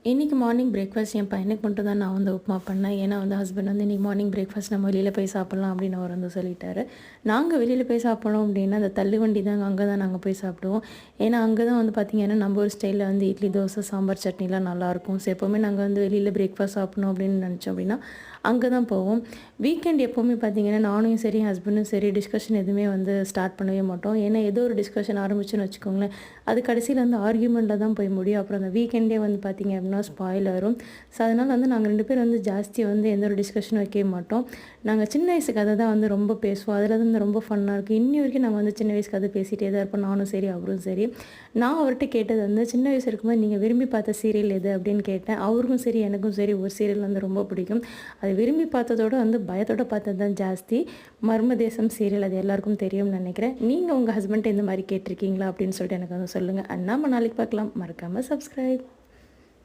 இன்றைக்கி morning breakfast என் பையனுக்கு மட்டும் தான் நான் வந்து உப்புமா பண்ணேன். ஏன்னா வந்து ஹஸ்பண்ட் வந்து இன்றைக்கி மார்னிங் பிரேக்ஃபாஸ்ட் நம்ம வெளியில் போய் சாப்பிட்லாம் அப்படின்னு அவர் வந்து சொல்லிட்டாரு. நாங்கள் வெளியில் போய் சாப்பிட்றோம் அப்படின்னா அந்த தள்ளுவண்டி தாங்க, அங்கே தான் நாங்கள் போய் சாப்பிடுவோம். ஏன்னா அங்கே தான் வந்து பார்த்திங்கன்னா நம்ம ஒரு ஸ்டைலில் வந்து இட்லி, தோசை, சாம்பார், சட்னிலாம் நல்லாயிருக்கும். ஸோ எப்போவுமே நாங்கள் வந்து வெளியில் பிரேக்ஃபாஸ்ட் சாப்பிட்ணும் அப்படின்னு நினச்சோம் அப்படின்னா அங்கே தான் போவோம். வீக்கெண்ட் எப்போவுமே பார்த்திங்கன்னா நானும் சரி ஹஸ்பண்டும் சரி டிஸ்கஷன் எதுவுமே வந்து ஸ்டார்ட் பண்ணவே மாட்டோம். ஏன்னா ஏதோ ஒரு டிஸ்கஷன் ஆரம்பிச்சுன்னு வச்சுக்கோங்களேன், அது கடைசியில் வந்து ஆர்கியூமெண்ட்டில் தான் போய் முடியும். அப்புறம் அந்த வீக்கெண்டே வந்து பார்த்திங்க அப்படின்னா ஸ்பாயில் ஆயிரும். ஸோ அதனால் வந்து நாங்கள் 2 பேரும் வந்து ஜாஸ்தி வந்து எந்த ஒரு டிஸ்கஷனும் வைக்கவே மாட்டோம். நாங்கள் சின்ன வயசு கதை தான் வந்து ரொம்ப பேசுவோம். அதில் வந்து ரொம்ப ஃபன்னாக இருக்கும். இன்னி வரைக்கும் நாங்கள் வந்து சின்ன வயசு கதை பேசிகிட்டே தான் இருப்போம். நானும் சரி அவரும் சரி. நான் அவர்கிட்ட கேட்டது வந்து சின்ன வயசு இருக்கும்போது நீங்கள் விரும்பி பார்த்த சீரியல் எது அப்படின்னு கேட்டேன். அவருக்கும் சரி எனக்கும் சரி ஒரு சீரியல் வந்து ரொம்ப பிடிக்கும். அது விரும்பி பார்த்ததோடு வந்து பயத்தோடு பார்த்தது தான் ஜாஸ்தி. மர்மதேசம் சீரியல், அது எல்லாருக்கும் தெரியும்னு நினைக்கிறேன். நீங்கள் உங்கள் ஹஸ்பண்ட்டை இந்த மாதிரி கேட்டிருக்கீங்களா அப்படின்னு சொல்லிட்டு எனக்கு வந்து சொல்லுங்கள். நாம நாளைக்கு பார்க்கலாம். மறக்காமல் சப்ஸ்கிரைப்.